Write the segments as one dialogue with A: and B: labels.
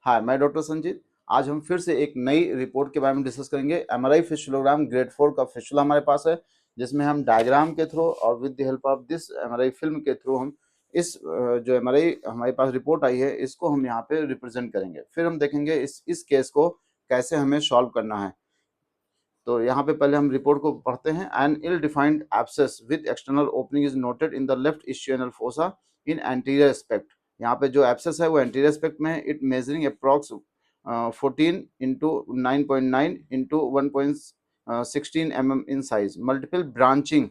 A: हाय, मैं डॉक्टर संजीत। आज हम फिर से एक नई रिपोर्ट के बारे में डिस्कस करेंगे। एमआरआई फिस्टुलोग्राम ग्रेड 4 का फिस्टुला हमारे पास है, जिसमें हम डायग्राम के थ्रू और with the help of this MRI film के थ्रू हम इस जो एमआरआई हमारे पास रिपोर्ट आई है इसको हम यहाँ पे रिप्रेजेंट करेंगे। फिर हम देखेंगे इस केस को कैसे हमें सॉल्व करना है। तो यहाँ पे पहले हम रिपोर्ट को पढ़ते हैं। An ill defined abscess with external opening is noted in the left ischial fossa in anterior aspect. यहाँ पे जो एब्सेस है वो एंटीरियर एस्पेक्ट में है। It measuring approx 14 into 9.9 into 1.16 mm in size. Multiple branching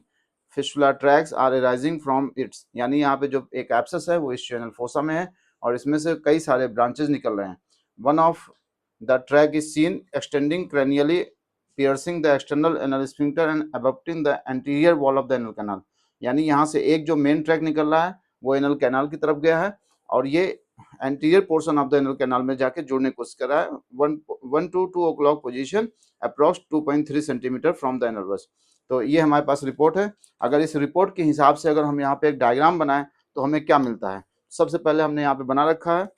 A: fistula tracts are arising from its. यानी यहाँ पे जो एक एब्सेस है वो ischial फोसा में है और इसमें से कई सारे ब्रांचेस निकल रहे हैं। One of the track is seen extending cranially piercing the external anal sphincter and abutting the anterior wall of the anal canal। यानी यहाँ से एक जो मेन ट्रैक निकल रहा है वो एनल कैनाल की तरफ गया है और ये anterior portion of the anal canal में जाके जुड़ने की कोशिश कर रहा है। 1 to 2 o'clock position approx 2.3 centimetre from the anal wall. तो ये हमारे पास रिपोर्ट है। अगर इस रिपोर्ट के हिसाब से अगर हम यहाँ पे एक डायग्राम बनाएं तो हमें क्या मिलता है। सबसे पहले हमने यहाँ पे बना रखा है,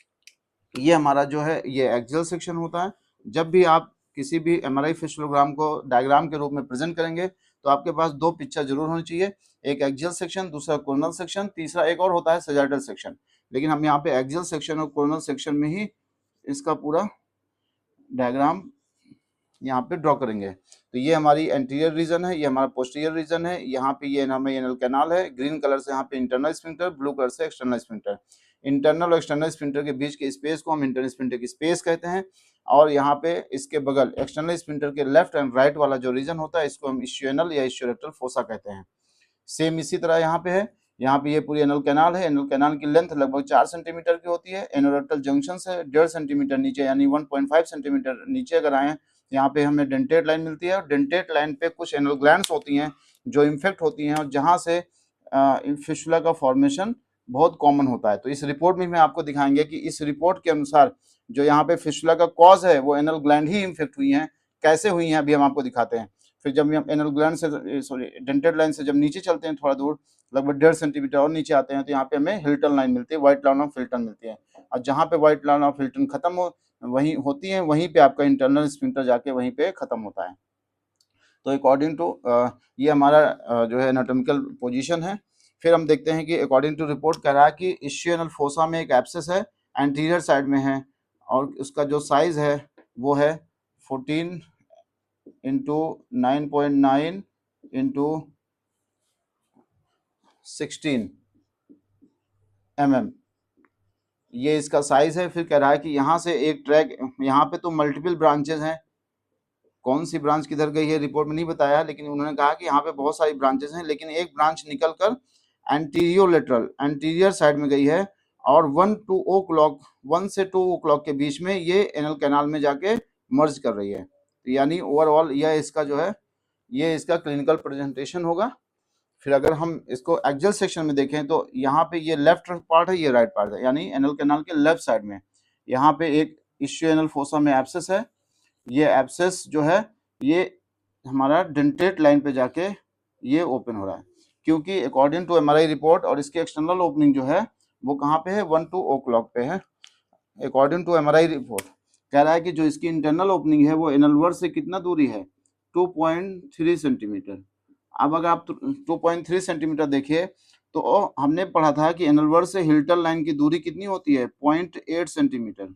A: ये हमारा जो है ये एक्सियल सेक्शन होता है। जब भी आप किसी भी एमआरआई फिस्टुलोग्राम को डायग्राम के रूप में प्रेजेंट करेंगे तो आपके पास दो पिक्चर जरूर होनी चाहिए, एक एक्सियल सेक्शन, दूसरा कोरोनल सेक्शन, तीसरा एक और होता है सैजिटल सेक्शन। लेकिन हम यहाँ पे एक्सियल सेक्शन और कोरोनल सेक्शन में ही इसका पूरा डायग्राम यहाँ पे ड्रॉ करेंगे। तो ये हमारी एंटीरियर रीजन है, ये हमारा पोस्टीरियर रीजन है। यहाँ पे ये हमें एनल कैनाल है, ग्रीन कलर से यहाँ पे इंटरनल स्फिंक्टर, ब्लू कलर से एक्सटर्नल स्फिंक्टर। इंटरनल और एक्सटर्नल स्फिंक्टर के बीच के स्पेस को हम इंटरनल स्फिंक्टर की स्पेस कहते हैं। और यहाँ पे इसके बगल एक्सटर्नल स्फिंक्टर के लेफ्ट एंड राइट वाला जो रीजन होता है इसको हम इश्यूएनल या इश्यूरेक्टल फोसा कहते हैं। सेम इसी तरह यहाँ पे है, यहाँ पे ये पूरी एनल कैनाल है। एनल कैनाल की लेंथ लगभग 4 सेंटीमीटर की होती है। एनोरेक्टल जंक्शन से 1.5 सेंटीमीटर नीचे यानी 1.5 सेंटीमीटर नीचे अगर आए यहाँ पे हमें डेंटेट लाइन मिलती है और डेंटेट लाइन पे कुछ एनल ग्लैंड्स होती हैं जो इन्फेक्ट होती हैं और जहाँ से फिस्टुला का फॉर्मेशन बहुत कॉमन होता है। तो इस रिपोर्ट में मैं आपको दिखाएंगे कि इस रिपोर्ट के अनुसार जो यहाँ पे फिस्टुला का कॉज है वो एनल ग्लैंड ही इन्फेक्ट हुई हैं। कैसे हुई हैं अभी हम आपको दिखाते हैं। फिर जब हम एनल ग्लैंड से सॉरी डेंटेड लाइन से जब नीचे चलते हैं थोड़ा दूर लगभग 1.5 सेंटीमीटर और नीचे आते हैं तो यहाँ पे हमें हिल्टन लाइन मिलती है, व्हाइट लाइन ऑफ हिल्टन मिलती है। और जहाँ पे व्हाइट लाइन ऑफ हिल्टन खत्म हो वहीं होती है वहीं पे आपका इंटरनल स्फिंक्टर जाके वहीं पे खत्म होता है। तो अकॉर्डिंग टू ये हमारा जो है एनाटॉमिकल पोजीशन है। फिर हम देखते हैं कि अकॉर्डिंग टू रिपोर्ट कह रहा है कि इश्यूएनल फोसा में एक एब्सेस है, एंटीरियर साइड में है और उसका जो साइज है वो है 14 इंटू 9.9 इंटू 16 mm, ये इसका साइज है। फिर कह रहा है कि यहाँ से एक ट्रैक, यहाँ पे तो मल्टीपल ब्रांचेस हैं, कौन सी ब्रांच किधर गई है रिपोर्ट में नहीं बताया, लेकिन उन्होंने कहा कि यहाँ पे बहुत सारी ब्रांचेस हैं लेकिन एक ब्रांच निकलकर एंटीरियोलेटरल एंटीरियर साइड में गई है और 1 से 2 o'clock के बीच में ये एनल कैनाल में जाके मर्ज कर रही है। तो यानी ओवरऑल यह इसका जो है ये इसका क्लिनिकल प्रेजेंटेशन होगा। फिर अगर हम इसको एक्सियल सेक्शन में देखें तो यहाँ पे ये लेफ्ट पार्ट है, ये राइट पार्ट है, यानी एनल कैनाल के लेफ्ट साइड में यहाँ पे एक इश्यूएनल फोसा में एब्सेस है। ये एब्सेस जो है ये हमारा डेंटेट लाइन पे जाके ये ओपन हो रहा है, क्योंकि अकॉर्डिंग टू एमआरआई रिपोर्ट और इसके एक्सटर्नल ओपनिंग जो है वो कहाँ पे है 1-2 o'clock पे है। अकॉर्डिंग टू एमआरआई रिपोर्ट कह रहा है कि जो इसकी इंटरनल ओपनिंग है वो एनल वर्ड से कितना दूरी है 2.3 सेंटीमीटर। अब अगर आप 2.3 सेंटीमीटर देखिए तो हमने पढ़ा था कि एनल वर्ड से हिल्टन लाइन की दूरी कितनी होती है 0.8 सेंटीमीटर,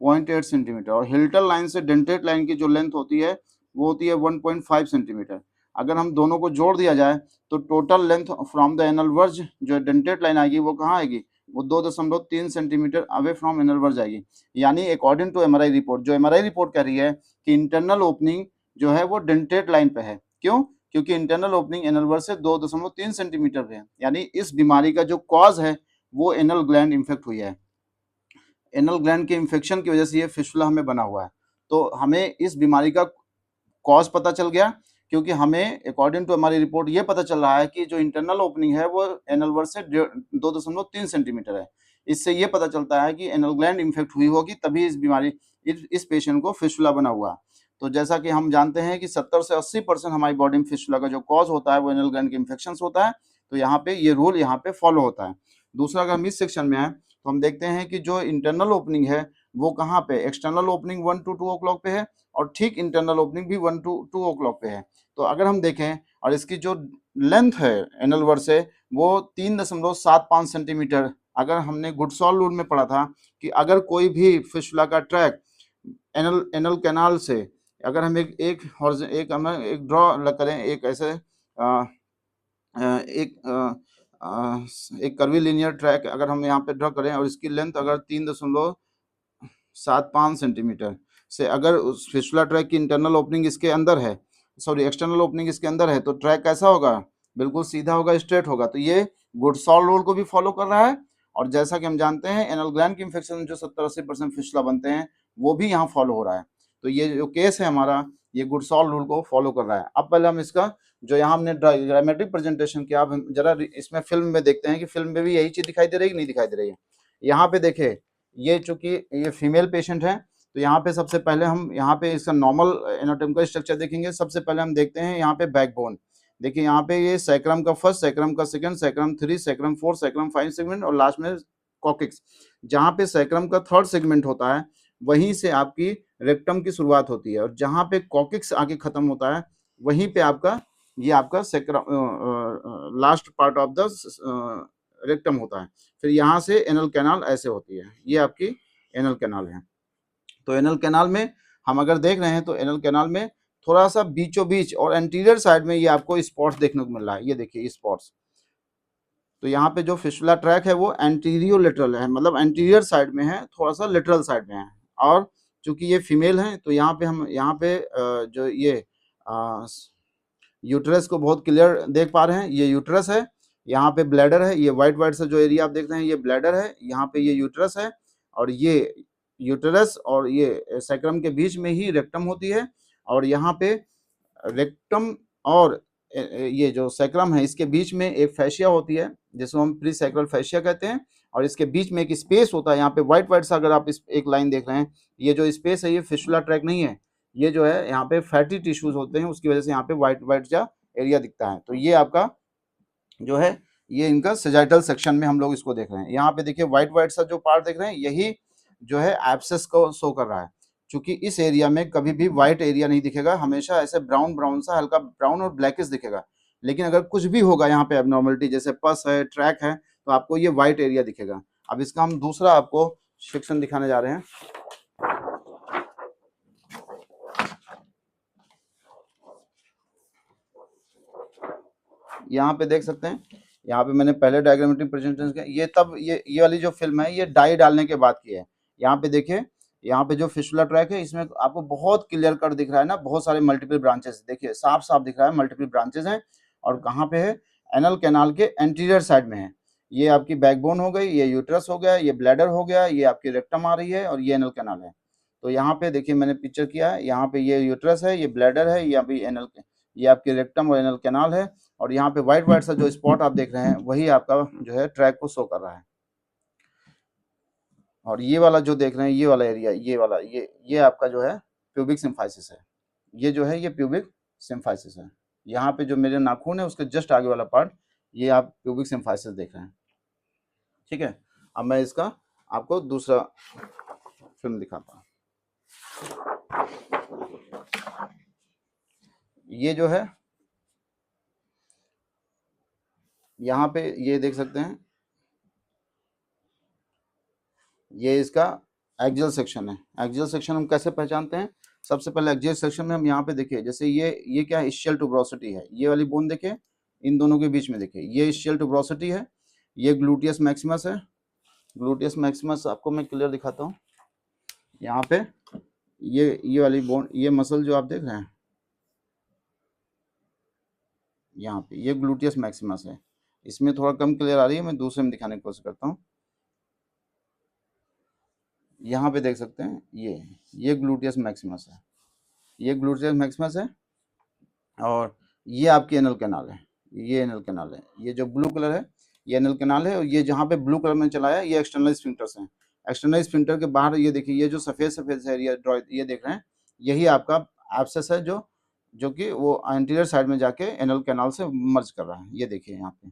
A: 0.8 सेंटीमीटर। और हिल्टन लाइन से डेंटेट लाइन की जो लेंथ होती है वो होती है 1.5 सेंटीमीटर। अगर हम दोनों को जोड़ दिया जाए तो total length from the anal verge जो डेंटेट लाइन आएगी वो कहाँ आएगी, वो 2.3 centimetre away from anal verge आएगी। यानी अकॉर्डिंग टू एमआरआई रिपोर्ट, जो एमआरआई रिपोर्ट कह रही है कि इंटरनल ओपनिंग जो है वो डेंटेट लाइन पे है। क्यों? क्योंकि इंटरनल ओपनिंग एनल वर्ज से 2.3 सेंटीमीटर पे है। यानी इस बीमारी का जो कॉज है वो एनल ग्लैंड इन्फेक्ट हुई है। एनल ग्लैंड के इन्फेक्शन की वजह से ये फिस्टुला हमें बना हुआ है। तो हमें इस बीमारी का कॉज पता चल गया, क्योंकि हमें अकॉर्डिंग टू हमारी रिपोर्ट ये पता चल रहा है कि जो इंटरनल ओपनिंग है वो एनल वर्ड से 2.3 सेंटीमीटर है। इससे ये पता चलता है कि एनल ग्लैंड इन्फेक्ट हुई होगी, तभी इस बीमारी इस पेशेंट को फिस्टुला बना हुआ। तो जैसा कि हम जानते हैं कि 70 से 80% हमारी बॉडी में फिस्टुला का जो कॉज होता है वो एनल ग्लैंड के इन्फेक्शन होता है। तो यहाँ पे ये रूल यहाँ पे फॉलो होता है। दूसरा, अगर हम इस सेक्शन में आए तो हम देखते हैं कि जो इंटरनल ओपनिंग है वो कहाँ पे, एक्सटर्नल ओपनिंग 1 to 2 o'clock पे है और ठीक इंटरनल ओपनिंग भी 1 to 2 o'clock पे है। तो अगर हम देखें और इसकी जो लेंथ है एनल वर्ड से वो 3.75 सेंटीमीटर। अगर हमने गुडसॉल रूल में पढ़ा था कि अगर कोई भी फिशुला का ट्रैक एनल एनल कैनाल से, अगर हम एक ड्रॉ करें, एक ऐसे एक एक कर्वीलिनियर ट्रैक अगर हम यहाँ पे ड्रॉ करें और इसकी लेंथ अगर 3.75 सेंटीमीटर से, अगर उस फिशुला ट्रैक की इंटरनल ओपनिंग इसके अंदर है, सॉरी एक्सटर्नल ओपनिंग इसके अंदर है, तो ट्रैक कैसा होगा, बिल्कुल सीधा होगा, स्ट्रेट होगा। तो ये गुडसॉल रूल को भी फॉलो कर रहा है और जैसा कि हम जानते हैं एनल ग्लैंड के इन्फेक्शन में जो 70-80% फिशुला बनते हैं वो भी यहाँ फॉलो हो रहा है। तो ये जो केस है हमारा, ये गुडसॉल रूल को फॉलो कर रहा है। अब पहले हम इसका जो यहाँ हमने ग्रामेटिक प्रेजेंटेशन किया, अब हम जरा इसमें फिल्म में देखते हैं कि फिल्म में भी यही चीज दिखाई दे रही है कि नहीं दिखाई दे रही है। यहाँ पे देखे, ये चूंकि ये फीमेल पेशेंट है, तो यहाँ पे सबसे पहले हम यहाँ पे इसका नॉर्मल एनाटॉमिकल स्ट्रक्चर देखेंगे। सबसे पहले हम देखते हैं यहाँ पे बैकबोन। देखिए यहाँ पे ये सैक्रम का फर्स्ट, सैक्रम का second, sacrum 3, sacrum 4, sacrum 5 segment और लास्ट में कॉकिक्स। जहाँ पे सैक्रम का थर्ड सेगमेंट होता है वहीं से आपकी रेक्टम की शुरुआत होती है और जहाँ पे कॉकिक्स आके खत्म होता है वहीं पे आपका ये आपका last part of the rectum होता है। फिर यहाँ से एनल कैनाल ऐसे होती है, ये आपकी एनल कैनाल है। तो एनल कैनाल में हम अगर देख रहे हैं तो एनल कैनाल में थोड़ा सा बीचों बीच और एंटीरियर साइड में ये आपको स्पॉट्स देखने को मिल रहा है, ये देखिए स्पॉट्स। तो यहाँ पे जो फिशुला ट्रैक है वो एंटीरियो लेटरल है, मतलब एंटीरियर साइड में है, थोड़ा सा लेटरल साइड में है। और चूंकि ये फीमेल है तो यहाँ पे हम यहाँ पे जो ये यूट्रस को बहुत क्लियर देख पा रहे हैं, ये यूट्रस है, यहाँ पे ब्लैडर है, ये व्हाइट व्हाइट से जो एरिया आप देख रहे हैं ये ब्लैडर है, यहाँ पे ये यूट्रस है और ये यूट्रस और ये सैक्रम के बीच में ही रेक्टम होती है और यहाँ पे रेक्टम और ये जो सैक्रम है इसके बीच में एक फैशिया होती है जिसको हम प्री सैक्रल फैशिया कहते हैं और इसके बीच में एक स्पेस होता है। यहाँ पे व्हाइट व्हाइट सा अगर आप इस एक लाइन देख रहे हैं, ये जो स्पेस है ये फिशुला ट्रैक नहीं है, ये जो है यहाँ पे फैटी टिश्यूज होते हैं, उसकी वजह से यहाँ पे व्हाइट व्हाइट सा एरिया दिखता है। तो ये आपका जो है ये इनका सेजाइटल सेक्शन में हम लोग इसको देख रहे हैं। यहाँ पे देखिए व्हाइट व्हाइट सा जो पार्ट देख रहे हैं यही जो है एब्सेस को शो कर रहा है, क्योंकि इस एरिया में कभी भी व्हाइट एरिया नहीं दिखेगा, हमेशा ऐसे ब्राउन ब्राउन सा, हल्का ब्राउन और ब्लैकिश दिखेगा। लेकिन अगर कुछ भी होगा यहाँ पे एबनॉर्मलिटी, जैसे पस है, ट्रैक है, तो आपको ये व्हाइट एरिया दिखेगा। अब इसका हम दूसरा आपको सेक्शन दिखाने जा रहे हैं। यहाँ पे देख सकते हैं, यहाँ पे मैंने पहले डायग्रामेटिक प्रेजेंटेशन किया, ये तब ये वाली जो फिल्म है ये डाई डालने के बाद की है। यहाँ पे देखिए, यहाँ पे जो फिशुला ट्रैक है इसमें आपको बहुत क्लियर कट दिख रहा है ना, बहुत सारे मल्टीपल ब्रांचेस, देखिए साफ साफ दिख रहा है, मल्टीपल ब्रांचेस हैं। और कहाँ पे है, एनल कैनाल के एंटीरियर साइड में है। ये आपकी बैकबोन हो गई, ये यूट्रस हो गया, ये ब्लैडर हो गया, ये आपकी रेक्टम आ रही है और ये एनल कैनाल है। तो यहाँ पे देखिए मैंने पिक्चर किया है, यहाँ पे ये यूट्रस है, ये ब्लैडर है, ये अभी एनल, ये आपकी रेक्टम और एनल कैनाल है और यहाँ पे व्हाइट व्हाइट सा जो स्पॉट आप देख रहे हैं वही आपका जो है ट्रैक को शो कर रहा है। और ये वाला जो देख रहे हैं, ये वाला एरिया, ये वाला ये आपका जो है प्यूबिक सिम्फाइसिस है, ये जो है ये प्यूबिक सिम्फाइसिस है। यहाँ पे जो मेरे नाखून है उसके जस्ट आगे वाला पार्ट, ये आप प्यूबिक सिम्फाइसिस देख रहे हैं। ठीक है, अब मैं इसका आपको दूसरा फिल्म दिखाता हूँ। ये जो है यहाँ पे ये देख सकते हैं, ये इसका एक्सियल सेक्शन है। एक्सियल सेक्शन हम कैसे पहचानते हैं, सबसे पहले एक्सियल सेक्शन में हम यहाँ पे देखिए, जैसे ये क्या है, इस्चियल ट्यूबरोसिटी है, ये वाली बोन देखिए, इन दोनों के बीच में देखिए ये इस्चियल ट्यूबरोसिटी है, ये ग्लूटियस मैक्सिमस है। ग्लूटियस मैक्सिमस आपको मैं क्लियर दिखाता हूँ। यहाँ पे ये वाली बोन, ये मसल जो आप देख रहे हैं यहाँ पे, ये ग्लूटियस मैक्सिमस है। इसमें थोड़ा कम क्लियर आ रही है, मैं दूसरे में दिखाने की कोशिश करता हूँ। यहाँ पे देख सकते हैं ये ग्लूटियस मैक्सिमस है, ये ग्लूटियस मैक्सिमस है और ये आपकी एनल कैनाल है, ये एनल कैनाल है, ये जो ब्लू कलर है ये एनल कैनाल है और ये जहाँ पे ब्लू कलर में चलाया ये एक्सटर्नल स्फिंक्टर्स हैं। एक्सटर्नल स्फिंक्टर के बाहर ये देखिए, ये जो सफ़ेद सफ़ेद एरिया ड्रॉ ये देख रहे हैं, यही आपका एब्सेस है जो कि वो एंटीरियर साइड में जाके एनल कैनाल से मर्ज कर रहा है। ये देखिए यहाँ पे,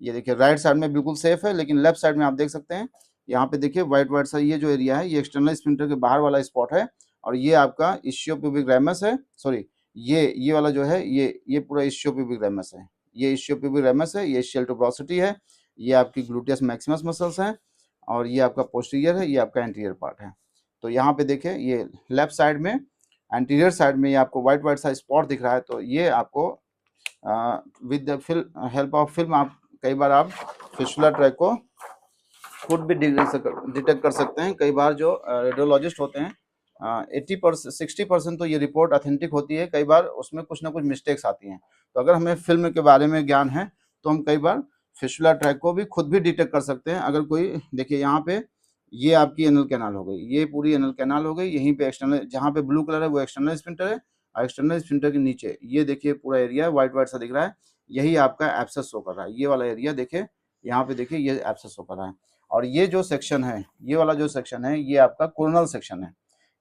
A: ये देखिए राइट साइड में बिल्कुल सेफ है, लेकिन लेफ्ट साइड में आप देख सकते हैं यहाँ पे देखिए व्हाइट व्हाइट सा ये जो एरिया है, ये एक्सटर्नल स्फिंक्टर के बाहर वाला स्पॉट है, और ये आपका इस्चियोप्यूबिक रैमस है, सॉरी ये वाला जो है ये पूरा इस्चियोप्यूबिक रैमस है, ये इस्चियोप्यूबिक रैमस है, ये इस्चियल टुबरोसिटी है, ये आपकी ग्लूटियस मैक्सिमस मसल्स हैं, और ये आपका पोस्टीरियर है, ये आपका एंटीरियर पार्ट है। तो यहाँ पे देखिए ये लेफ्ट साइड में, एंटीरियर साइड में ये आपको व्हाइट व्हाइट सा स्पॉट दिख रहा है, तो ये आपको with the help of film आप कई बार आप फिस्टुला ट्रैक को खुद भी डिटेक्ट कर सकते हैं। कई बार जो रेडियोलॉजिस्ट होते हैं 60% तो ये रिपोर्ट ऑथेंटिक होती है, कई बार उसमें कुछ ना कुछ मिस्टेक्स आती हैं। तो अगर हमें फिल्म के बारे में ज्ञान है तो हम कई बार फिस्टुला ट्रैक को भी खुद भी डिटेक्ट कर सकते हैं। अगर कोई देखिए यहाँ पे ये आपकी एनल कैनाल हो गई, ये पूरी एनल कैनाल हो गई, यहीं पे एक्सटर्नल जहाँ पे ब्लू कलर है वो एक्सटर्नल स्फिंक्टर है, और एक्सटर्नल स्फिंक्टर के नीचे ये देखिए पूरा एरिया व्हाइट व्हाइट सा दिख रहा है, यही आपका एब्सेस शो कर रहा है। ये वाला एरिया देखिए, यहाँ पे देखिए ये एब्सेस शो कर रहा है, और ये जो सेक्शन है, ये वाला जो सेक्शन है, ये आपका कोरोनल सेक्शन है।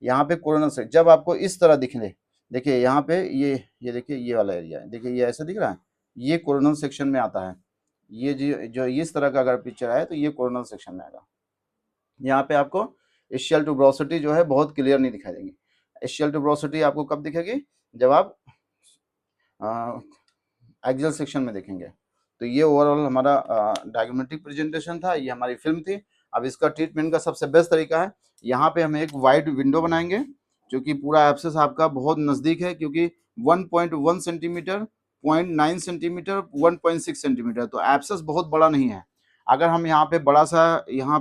A: यहाँ पे कोरोनल सेक्शन जब आपको इस तरह दिखने, देखिए यहाँ पे ये देखिए ये वाला एरिया है, देखिए ये ऐसा दिख रहा है, ये कोरोनल सेक्शन में आता है। ये जो इस तरह का अगर पिक्चर है तो ये कोरोनल सेक्शन में आएगा। यहाँ पे आपको इस्चियल टुबरोसिटी जो है बहुत क्लियर नहीं दिखाई देगी। इस्चियल टुबरोसिटी आपको कब दिखेगी, जब आप एक्सियल सेक्शन में देखेंगे। तो ये ओवरऑल हमारा डायग्नोस्टिक प्रेजेंटेशन था, ये हमारी फिल्म थी। अब इसका ट्रीटमेंट का सबसे बेस्ट तरीका है, यहाँ पे हम एक वाइड विंडो बनाएंगे, क्योंकि पूरा एब्सेस आपका बहुत नज़दीक है, क्योंकि 1.1 सेंटीमीटर, 0.9 सेंटीमीटर, 1.6 सेंटीमीटर, तो एब्सेस बहुत बड़ा नहीं है। अगर हम यहाँ पे बड़ा सा यहाँ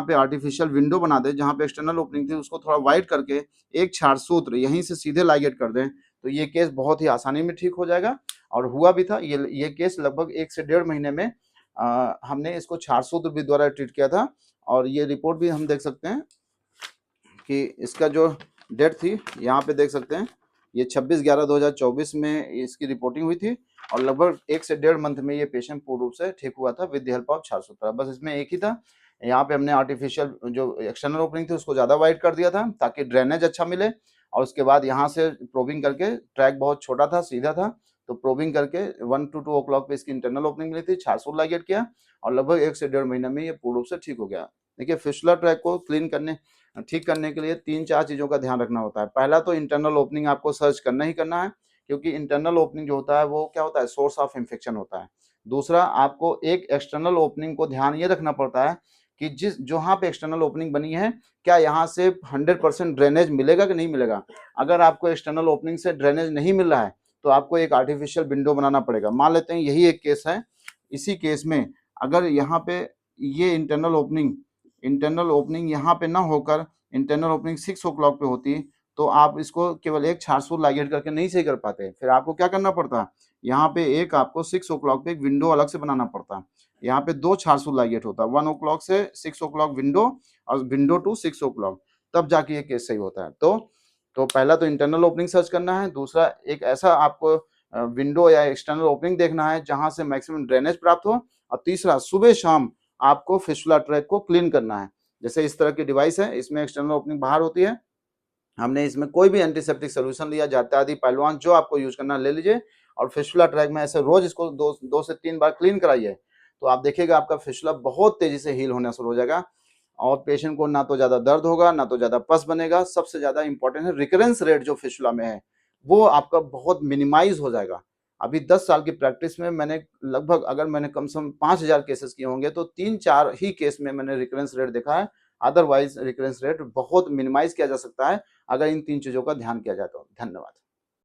A: पे आर्टिफिशियल विंडो बना दें, जहाँ पे एक्सटर्नल ओपनिंग थी उसको थोड़ा वाइड करके एक क्षार सूत्र यहीं से सीधे लाइगेट कर दें, तो ये केस बहुत ही आसानी में ठीक हो जाएगा। और हुआ भी था ये केस लगभग 1 से 1.5 महीने में हमने इसको क्षार सूत्र भी द्वारा ट्रीट किया था, और ये रिपोर्ट भी हम देख सकते हैं कि इसका जो डेट थी यहाँ पे देख सकते हैं, ये 26/11/2024 में इसकी रिपोर्टिंग हुई थी, और लगभग 1 से 1.5 मंथ में ये पेशेंट पूर्ण रूप से ठीक हुआ था विद द हेल्प ऑफ क्षार सूत्र। बस इसमें एक ही था, यहाँ पे हमने आर्टिफिशियल जो एक्सटर्नल ओपनिंग थी उसको ज़्यादा वाइड कर दिया था ताकि ड्रेनेज अच्छा मिले, और उसके बाद यहाँ से प्रोबिंग करके, ट्रैक बहुत छोटा था, सीधा था, तो प्रोबिंग करके 1 to 2 o'clock पे इसकी इंटरनल ओपनिंग मिली थी, क्षार सूत्र लाइगेट किया, और लगभग 1 से 1.5 महीने में ये पूर्ण रूप से ठीक हो गया। देखिए फिस्टुला ट्रैक को ठीक करने के लिए 3-4 चीज़ों का ध्यान रखना होता है। पहला तो इंटरनल ओपनिंग आपको सर्च करना ही करना है, क्योंकि इंटरनल ओपनिंग जो होता है वो क्या होता है, सोर्स ऑफ इन्फेक्शन होता है। दूसरा, आपको एक एक्सटर्नल ओपनिंग को ध्यान ये रखना पड़ता है कि जहाँ पे एक्सटर्नल ओपनिंग बनी है, क्या यहाँ से 100% ड्रेनेज मिलेगा कि नहीं मिलेगा। अगर आपको एक्सटर्नल ओपनिंग से ड्रेनेज नहीं मिल रहा है तो आपको एक आर्टिफिशियल विंडो बनाना पड़ेगा। मान लेते हैं यही एक केस है, इसी केस में अगर यहाँ पे ये इंटरनल ओपनिंग यहाँ पे ना होकर इंटरनल ओपनिंग 6 o'clock पे होती, तो आप इसको केवल एक क्षार सूत्र लाइगेट करके नहीं सही कर पाते, फिर आपको क्या करना पड़ता है, यहाँ पे एक आपको 6 o'clock पे एक विंडो अलग से बनाना पड़ता है। यहाँ पे 2 क्षार सूत्र लाइगेट होता है, 1 o'clock से 6 o'clock विंडो, और विंडो टू 6 o'clock, तब जाके ये केस सही होता है। तो पहला तो इंटरनल ओपनिंग सर्च करना है, दूसरा एक ऐसा आपको विंडो या एक्सटर्नल ओपनिंग देखना है जहां से मैक्सिमम ड्रेनेज प्राप्त हो, और तीसरा सुबह शाम आपको फिस्टुला ट्रैक को क्लीन करना है। जैसे इस तरह की डिवाइस है, इसमें एक्सटर्नल ओपनिंग बाहर होती है, हमने इसमें कोई भी एंटीसेप्टिक सोल्यूशन लिया, जात्यादि पहलवान जो आपको यूज करना ले लीजिए, और फिस्टुला ट्रैक में ऐसे रोज इसको 2 से 3 बार क्लीन कराइए, तो आप देखिएगा आपका फिस्टुला बहुत तेजी से हील होना शुरू हो जाएगा, और पेशेंट को ना तो ज्यादा दर्द होगा, ना तो ज्यादा पस बनेगा। सबसे ज्यादा इंपॉर्टेंट है रिकरेंस रेट जो फिस्टुला में है वो आपका बहुत मिनिमाइज हो जाएगा। अभी 10 साल की प्रैक्टिस में मैंने लगभग, अगर मैंने कम से कम 5,000 केसेस किए होंगे, तो 3-4 ही केस में मैंने रिकरेंस रेट देखा है, अदरवाइज रिकरेंस रेट बहुत मिनिमाइज किया जा सकता है अगर इन 3 चीजों का ध्यान किया जाए तो। धन्यवाद।